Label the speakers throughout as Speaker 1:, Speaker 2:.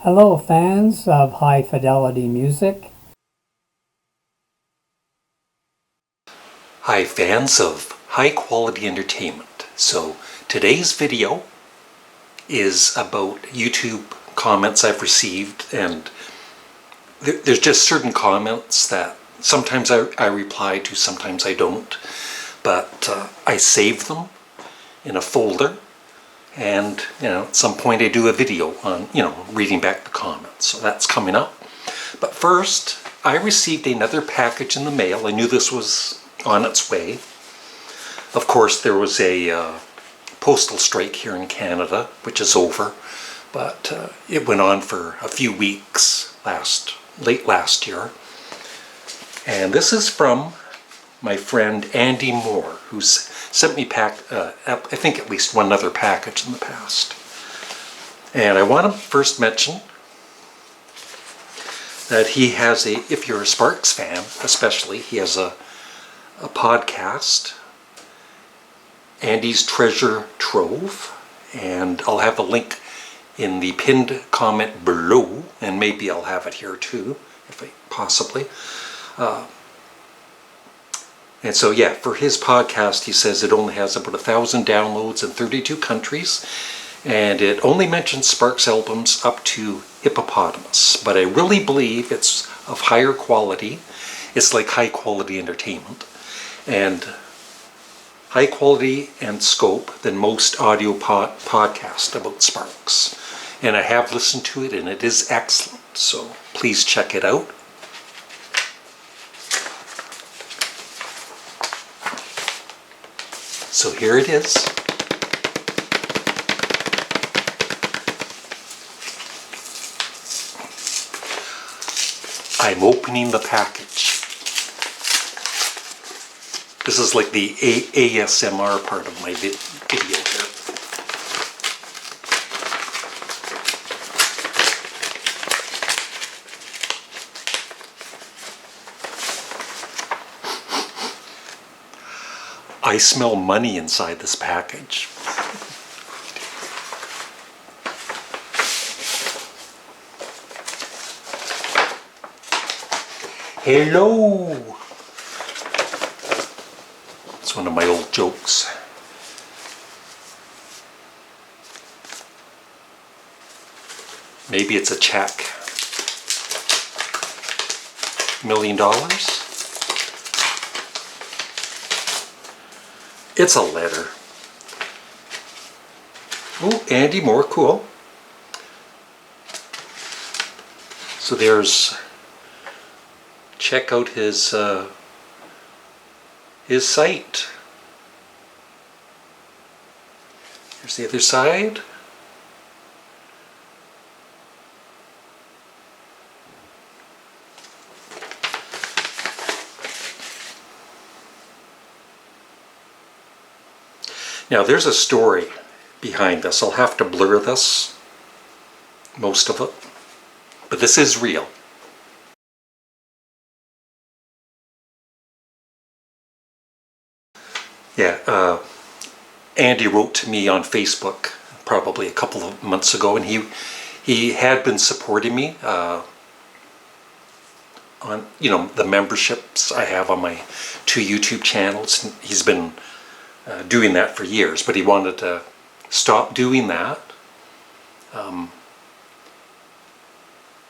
Speaker 1: Hello, fans of high fidelity music.
Speaker 2: Hi, fans of high quality entertainment. So today's video is about YouTube comments I've received, and there's just certain comments that sometimes I reply to, sometimes I don't, but I save them in a folder, and at some point I do a video on reading back the comments. So that's coming up. But first, I received another package in the mail. I knew this was on its way. Of course, there was a postal strike here in Canada, which is over, but it went on for a few weeks late last year. And this is from my friend Andy Moore, who's sent me I think at least one other package in the past. And I want to first mention that he has if you're a Sparks fan especially, he has a podcast, Andy's Treasure Trove, and I'll have a link in the pinned comment below, and maybe I'll have it here too, if I possibly. And so yeah, for his podcast, he says it only has about 1,000 downloads in 32 countries, and it only mentions Sparks albums up to Hippopotamus, but I really believe it's of higher quality. It's like high quality entertainment, and high quality and scope than most audio podcasts about Sparks. And I have listened to it, and it is excellent, so please check it out. So here it is. I'm opening the package. This is like the ASMR part of my video here. I smell money inside this package. Hello! It's one of my old jokes. Maybe it's a check. $1 million? It's a letter. Oh, Andy Moore, cool. So check out his site. Here's the other side. Now there's a story behind this. I'll have to blur this, most of it, but this is real. Yeah, Andy wrote to me on Facebook probably a couple of months ago, and he had been supporting me on the memberships I have on my 2 YouTube channels. He's been doing that for years, but he wanted to stop doing that,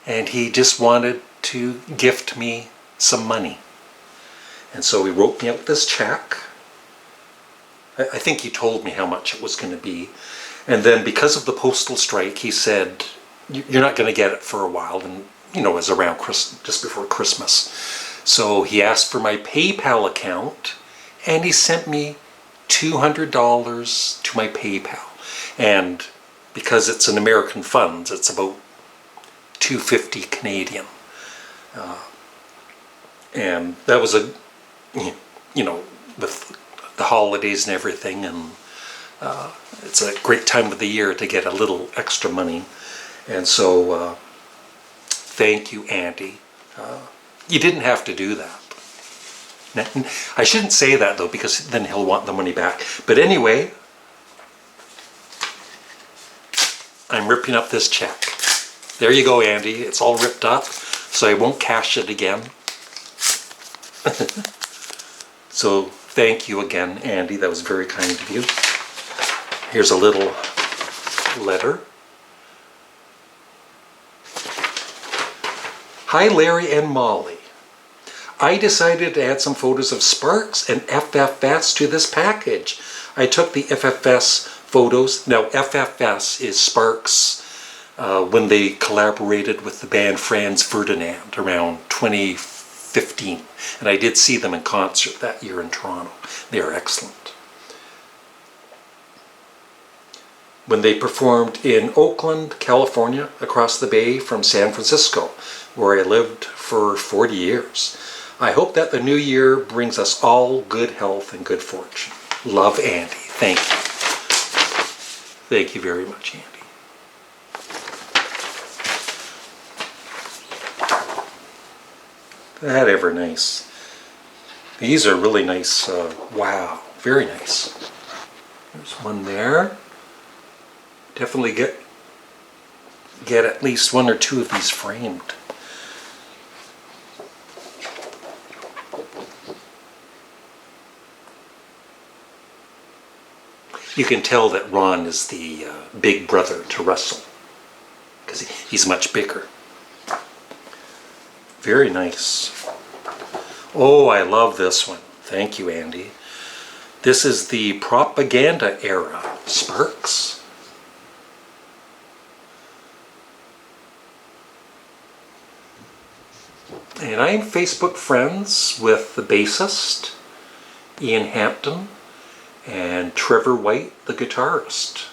Speaker 2: and he just wanted to gift me some money, and so he wrote me out this check. I think he told me how much it was going to be, and then because of the postal strike, he said you're not going to get it for a while, and it was around just before Christmas. So he asked for my PayPal account, and he sent me $200 to my PayPal, and because it's an American funds, it's about $250 Canadian, and that was with the holidays and everything, and it's a great time of the year to get a little extra money, and so thank you, Andy. You didn't have to do that. I shouldn't say that though, because then he'll want the money back. But anyway, I'm ripping up this check. There you go, Andy. It's all ripped up, so I won't cash it again. So thank you again, Andy. That was very kind of you. Here's a little letter. Hi, Larry and Molly. I decided to add some photos of Sparks and FFS to this package. I took the FFS photos. Now, FFS is Sparks when they collaborated with the band Franz Ferdinand around 2015. And I did see them in concert that year in Toronto. They are excellent. When they performed in Oakland, California, across the bay from San Francisco, where I lived for 40 years. I hope that the new year brings us all good health and good fortune. Love, Andy. Thank you. Thank you very much, Andy. That ever nice. These are really nice. Wow, very nice. There's one there. Definitely get at least one or two of these framed. You can tell that Ron is the big brother to Russell because he's much bigger. Very nice. Oh, I love this one. Thank you, Andy. This is the propaganda era Sparks. And I'm Facebook friends with the bassist, Ian Hampton, and Trevor White, the guitarist.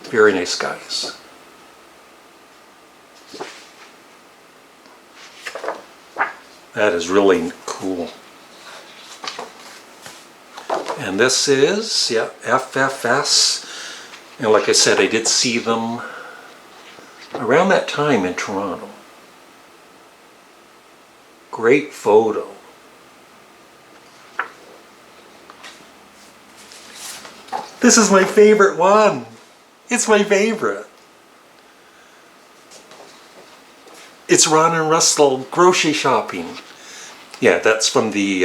Speaker 2: Very nice guys. That is really cool. And this is, yeah, FFS. And like I said, I did see them around that time in Toronto. Great photo. This is my favorite one. It's my favorite. It's Ron and Russell grocery shopping. Yeah, that's from the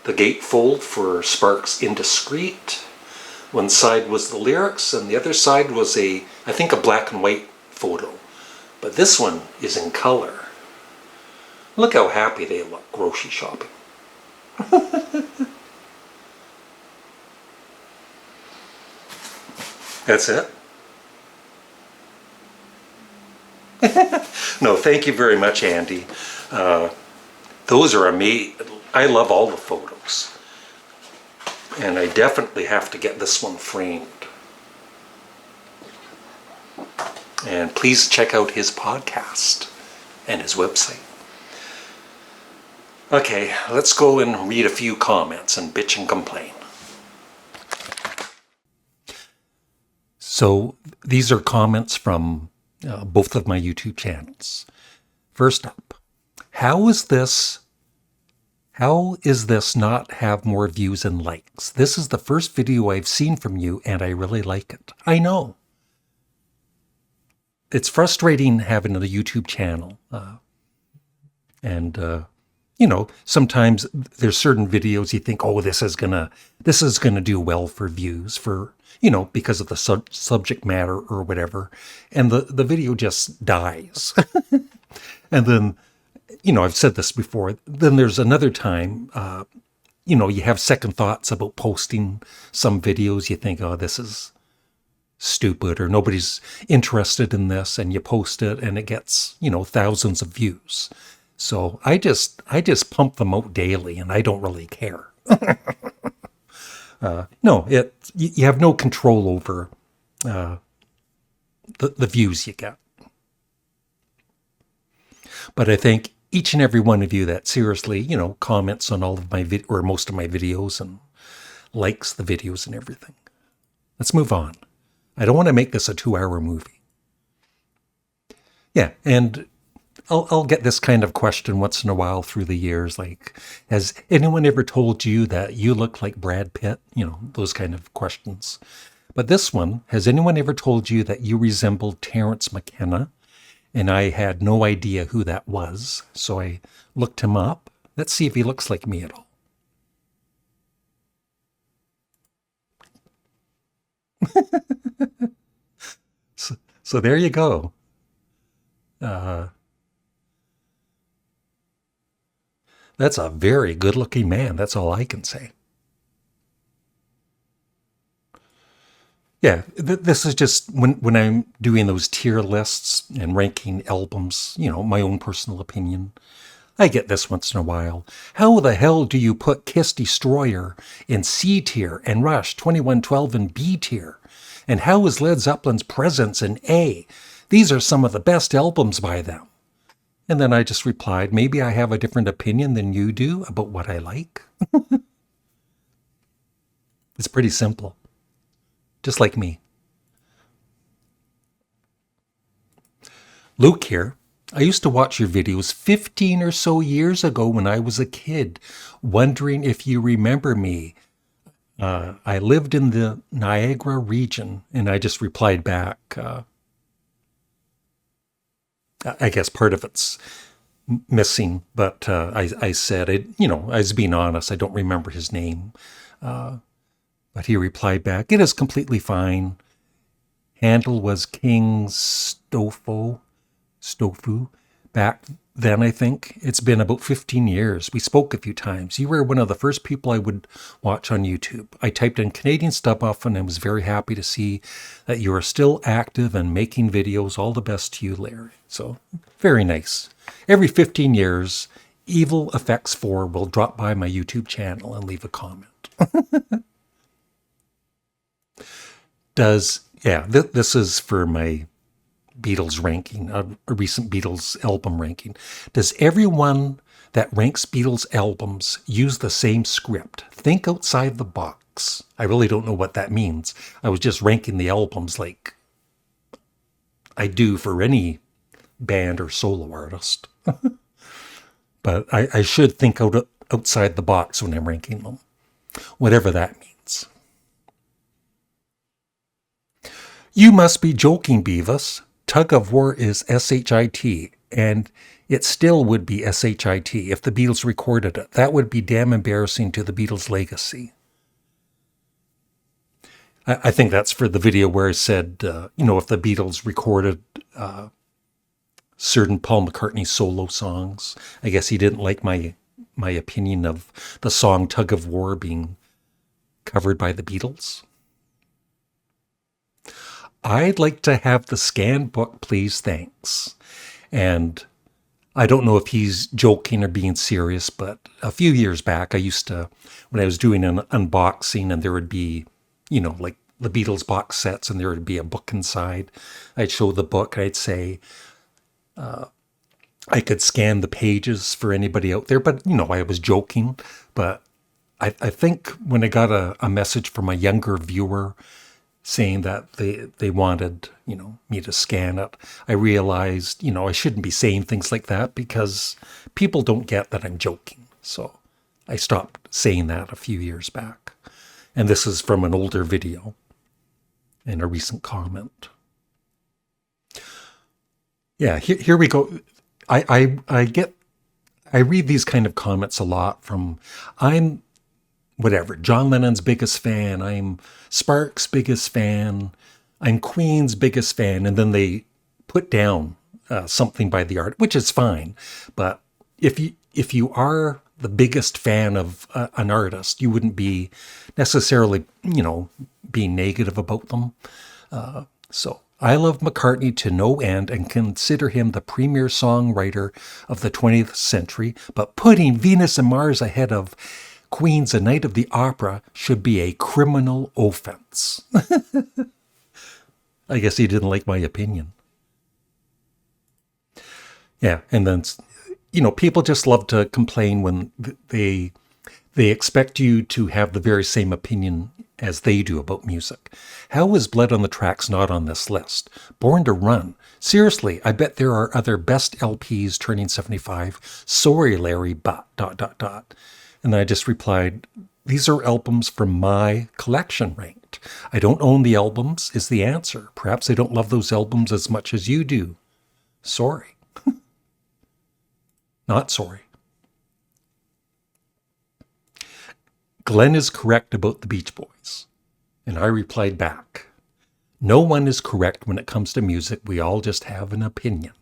Speaker 2: gatefold for Sparks Indiscreet. One side was the lyrics and the other side was I think a black and white photo. But this one is in color. Look how happy they look grocery shopping. That's it? No, thank you very much, Andy. Those are amazing. I love all the photos. And I definitely have to get this one framed. And please check out his podcast and his website. Okay, let's go and read a few comments and bitch and complain. So these are comments from both of my YouTube channels. First up, how is this not have more views and likes? This is the first video I've seen from you and I really like it. I know. It's frustrating having a YouTube channel. Sometimes there's certain videos you think, oh, this is gonna do well for views because of the subject matter or whatever. And the video just dies. And then, I've said this before, then there's another time, you have second thoughts about posting some videos. You think, oh, this is stupid or nobody's interested in this, and you post it and it gets, thousands of views. So I just pump them out daily and I don't really care. You have no control over the views you get. But I think each and every one of you that seriously, comments on all of my or most of my videos and likes the videos and everything. Let's move on. I don't want to make this a 2-hour movie. Yeah, and I'll get this kind of question once in a while through the years, like, has anyone ever told you that you look like Brad Pitt? Those kind of questions. But this one, has anyone ever told you that you resemble Terence McKenna? And I had no idea who that was, so I looked him up. Let's see if he looks like me at all. So there you go. That's a very good-looking man. That's all I can say. Yeah, this is just when I'm doing those tier lists and ranking albums, my own personal opinion. I get this once in a while. How the hell do you put Kiss Destroyer in C tier and Rush 2112 in B tier? And how is Led Zeppelin's Presence in A? These are some of the best albums by them. And then I just replied, maybe I have a different opinion than you do about what I like. It's pretty simple. Just like me. Luke here. I used to watch your videos 15 or so years ago when I was a kid, wondering if you remember me. I lived in the Niagara region, and I just replied back. I guess part of it's missing, but I said, I was being honest, I don't remember his name. But he replied back, it is completely fine. Handle was King Stofu. Back then, I think. It's been about 15 years. We spoke a few times. You were one of the first people I would watch on YouTube. I typed in Canadian Studmuffin and was very happy to see that you are still active and making videos. All the best to you, Larry. So, very nice. Every 15 years, Evil Effects 4 will drop by my YouTube channel and leave a comment. This is for my Beatles ranking, a recent Beatles album ranking. Does everyone that ranks Beatles albums use the same script? Think outside the box. I really don't know what that means. I was just ranking the albums like I do for any band or solo artist. But I should think outside the box when I'm ranking them, whatever that means. You must be joking, Beavis. Tug of War is S-H-I-T, and it still would be S-H-I-T if the Beatles recorded it. That would be damn embarrassing to the Beatles' legacy. I think that's for the video where I said, if the Beatles recorded certain Paul McCartney solo songs. I guess he didn't like my opinion of the song Tug of War being covered by the Beatles. I'd like to have the scanned book, please, thanks. And I don't know if he's joking or being serious, but a few years back, I used to, when I was doing an unboxing and there would be, like the Beatles box sets and there would be a book inside, I'd show the book, I'd say, I could scan the pages for anybody out there, but, I was joking. But I think when I got a message from a younger viewer saying that they wanted, me to scan it, I realized, I shouldn't be saying things like that because people don't get that I'm joking. So I stopped saying that a few years back. And this is from an older video and a recent comment. Yeah, here we go. I read these kind of comments a lot from, I'm John Lennon's biggest fan, I'm Sparks' biggest fan, I'm Queen's biggest fan, and then they put down something by the art, which is fine. But if you are the biggest fan of an artist, you wouldn't be necessarily, being negative about them. So I love McCartney to no end and consider him the premier songwriter of the 20th century, but putting Venus and Mars ahead of Queen's A Night of the Opera should be a criminal offense. I guess he didn't like my opinion. Yeah, and then, people just love to complain when they expect you to have the very same opinion as they do about music. How is Blood on the Tracks not on this list? Born to Run. Seriously, I bet there are other best LPs turning 75. Sorry, Larry, but ... And then I just replied, These are albums from my collection ranked. I don't own the albums is the answer. Perhaps I don't love those albums as much as you do. Sorry. Not sorry. Glenn is correct about the Beach Boys. And I replied back, no one is correct when it comes to music. We all just have an opinion.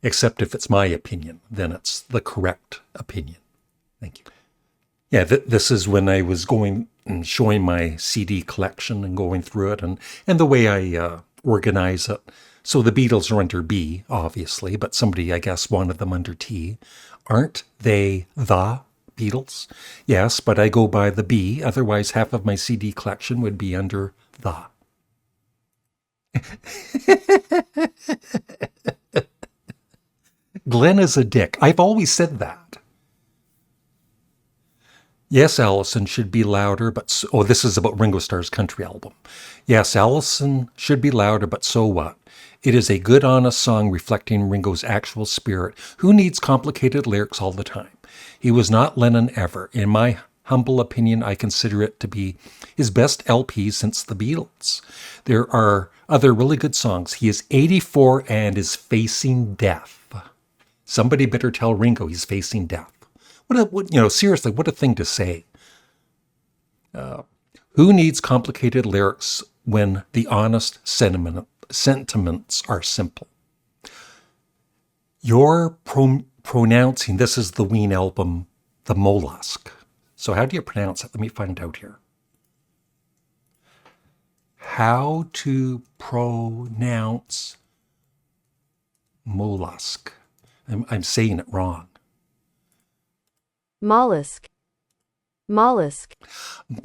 Speaker 2: Except if it's my opinion, then it's the correct opinion. Thank you. Yeah, this is when I was going and showing my CD collection and going through it and the way I organize it. So the Beatles are under B, obviously, but somebody, I guess, wanted them under T. Aren't they the Beatles? Yes, but I go by the B. Otherwise, half of my CD collection would be under the. Glenn is a dick. I've always said that. Yes, Allison should be louder, but... Oh, this is about Ringo Starr's country album. Yes, Allison should be louder, but so what? It is a good, honest song reflecting Ringo's actual spirit. Who needs complicated lyrics all the time? He was not Lennon ever. In my humble opinion, I consider it to be his best LP since the Beatles. There are other really good songs. He is 84 and is facing death. Somebody better tell Ringo he's facing death. Seriously, what a thing to say. Who needs complicated lyrics when the honest sentiments are simple? You're pronouncing, this is the Ween album, The Mollusk. So how do you pronounce it? Let me find out here. How to pronounce mollusk. I'm saying it wrong.
Speaker 3: Mollusk. Mollusk.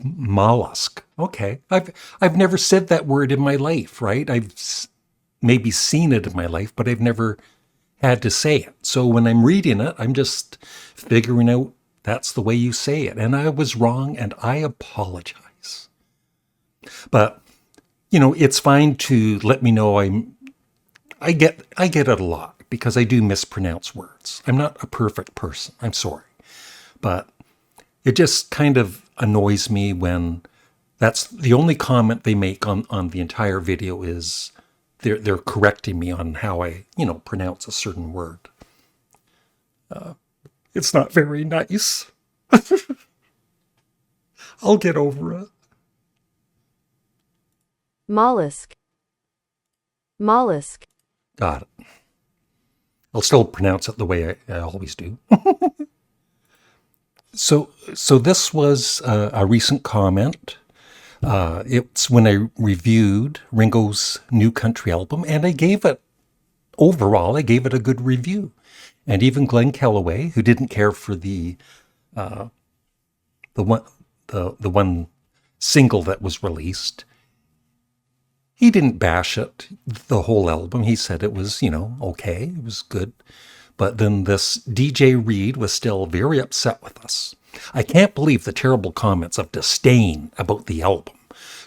Speaker 2: Mollusk. Okay. I've never said that word in my life, right? I've maybe seen it in my life, but I've never had to say it. So when I'm reading it, I'm just figuring out that's the way you say it. And I was wrong, and I apologize. But, it's fine to let me know I get it a lot because I do mispronounce words. I'm not a perfect person. I'm sorry. But it just kind of annoys me when that's the only comment they make on the entire video is they're correcting me on how I, pronounce a certain word. It's not very nice. I'll get over it.
Speaker 3: Mollusk. Mollusk.
Speaker 2: Got it. I'll still pronounce it the way I always do. So this was a recent comment. It's when I reviewed Ringo's new country album, and I gave it a good review. And even Glenn Kellaway, who didn't care for the one single that was released, he didn't bash it, the whole album. He said it was, okay, it was good. But then this DJ Reed was still very upset with us. I can't believe the terrible comments of disdain about the album.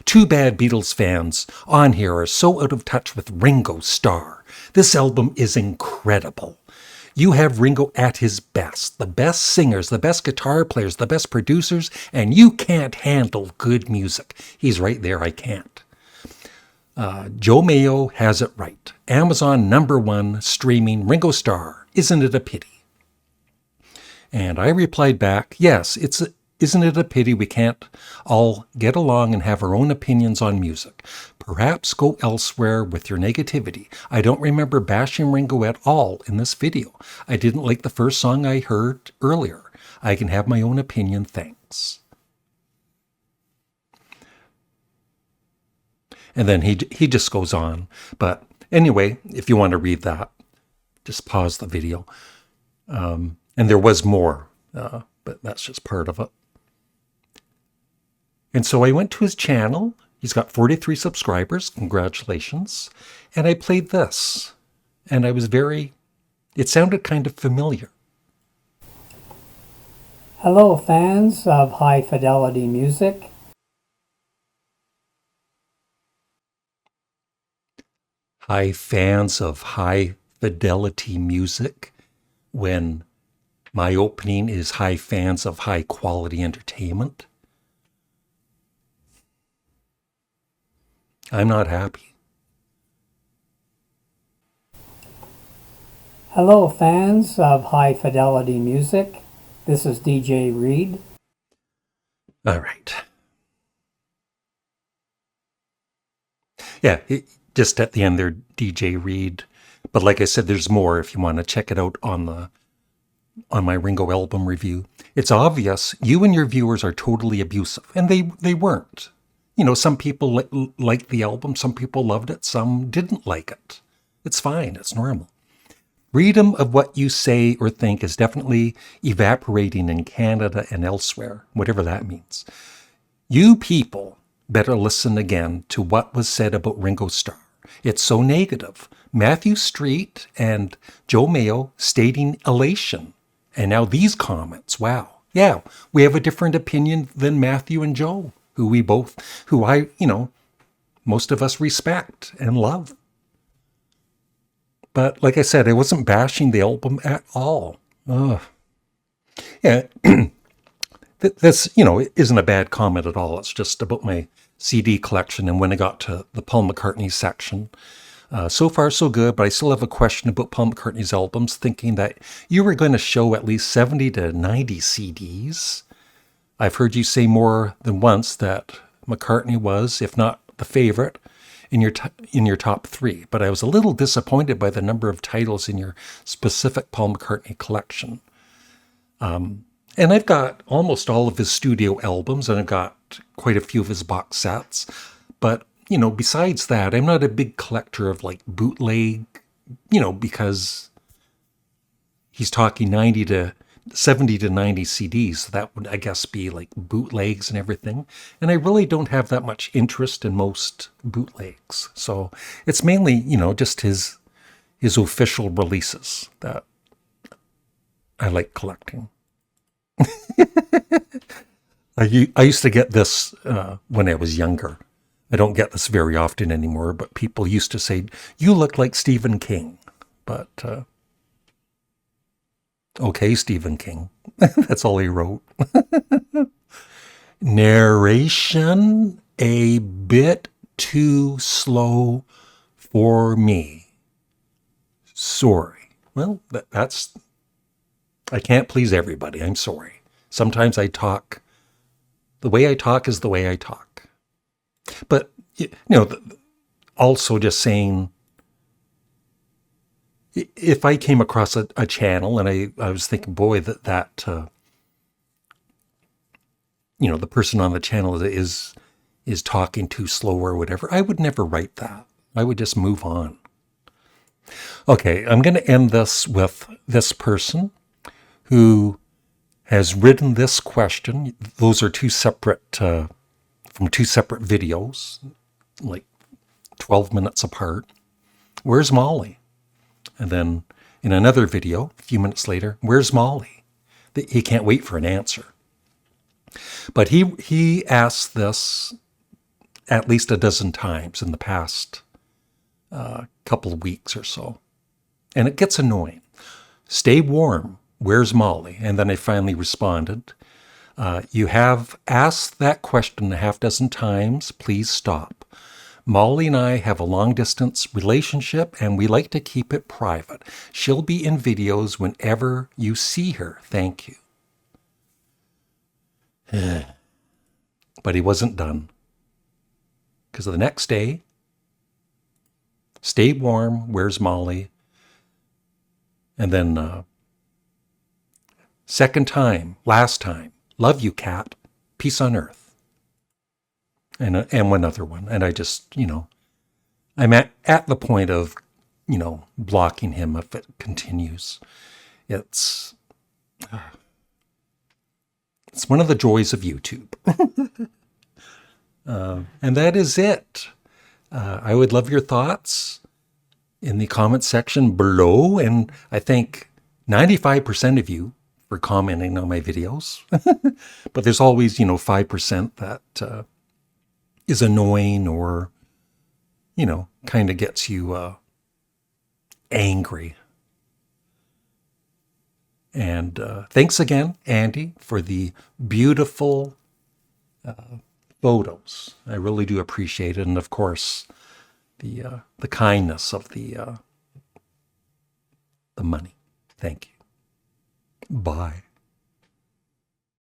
Speaker 2: Too bad Beatles fans on here are so out of touch with Ringo Starr. This album is incredible. You have Ringo at his best. The best singers, the best guitar players, the best producers, and you can't handle good music. He's right there, I can't. Joe Mayo has it right. Amazon #1 streaming Ringo Starr. Isn't it a pity? And I replied back, yes, isn't it a pity we can't all get along and have our own opinions on music? Perhaps go elsewhere with your negativity. I don't remember bashing Ringo at all in this video. I didn't like the first song I heard earlier. I can have my own opinion, thanks. And then he just goes on. But anyway, if you want to read that, just pause the video. And there was more, but that's just part of it. And so I went to his channel. He's got 43 subscribers. Congratulations. And I played this. And it sounded kind of familiar.
Speaker 1: Hello, fans of high fidelity music.
Speaker 2: Hi, fans of high fidelity music. When My opening is high fans of high quality entertainment. I'm not happy.
Speaker 1: Hello, fans of high fidelity music. This is DJ Reed.
Speaker 2: All right. Yeah, just at the end there, DJ Reed. But like I said, there's more if you want to check it out on my Ringo album review. It's obvious you and your viewers are totally abusive, and they weren't. Some people liked the album, some people loved it, some didn't like it. It's fine, it's normal. Freedom of what you say or think is definitely evaporating in Canada and elsewhere, whatever that means. You people better listen again to what was said about Ringo Starr. It's so negative. Matthew Street and Joe Mayo stating elation. And now these comments, wow. Yeah, we have a different opinion than Matthew and Joe, who most of us respect and love. But like I said, I wasn't bashing the album at all. Ugh. Yeah, this, isn't a bad comment at all. It's just about my CD collection and when I got to the Paul McCartney section. So far, so good, but I still have a question about Paul McCartney's albums, thinking that you were going to show at least 70 to 90 CDs. I've heard you say more than once that McCartney was, if not the favorite, in your top three, but I was a little disappointed by the number of titles in your specific Paul McCartney collection. And I've got almost all of his studio albums, and I've got quite a few of his box sets. But, besides that, I'm not a big collector of like bootleg, because he's talking 70 to 90 CDs. So that would, I guess, be like bootlegs and everything. And I really don't have that much interest in most bootlegs. So it's mainly, just his official releases that I like collecting. I used to get this when I was younger. I don't get this very often anymore, but people used to say, "You look like Stephen King." But okay, Stephen King. That's all he wrote. Narration a bit too slow for me. Sorry. Well, I can't please everybody. I'm sorry. Sometimes the way I talk is the way I talk. But, also just saying, if I came across a channel and I was thinking, boy, that the person on the channel is talking too slow or whatever, I would never write that. I would just move on. Okay, I'm going to end this with this person who has written this question. Those are from two separate videos, like 12 minutes apart. Where's Molly? And then in another video, a few minutes later, where's Molly? He can't wait for an answer. But he asked this at least a dozen times in the past couple of weeks or so. And it gets annoying. Stay warm. Where's Molly? And then I finally responded. You have asked that question a half dozen times. Please stop. Molly and I have a long-distance relationship, and we like to keep it private. She'll be in videos whenever you see her. Thank you. But he wasn't done. Because the next day, stay warm, where's Molly? And then second time, last time, love you, cat, peace on earth. And one other one. And I just, I'm at the point of, blocking him if it continues. It's one of the joys of YouTube. And that is it. I would love your thoughts in the comment section below. And I thank 95% of you for commenting on my videos. But there's always, 5% that is annoying or, kind of gets you angry. And thanks again, Andy, for the beautiful photos. I really do appreciate it. And of course, the kindness of the money. Thank you. Bye.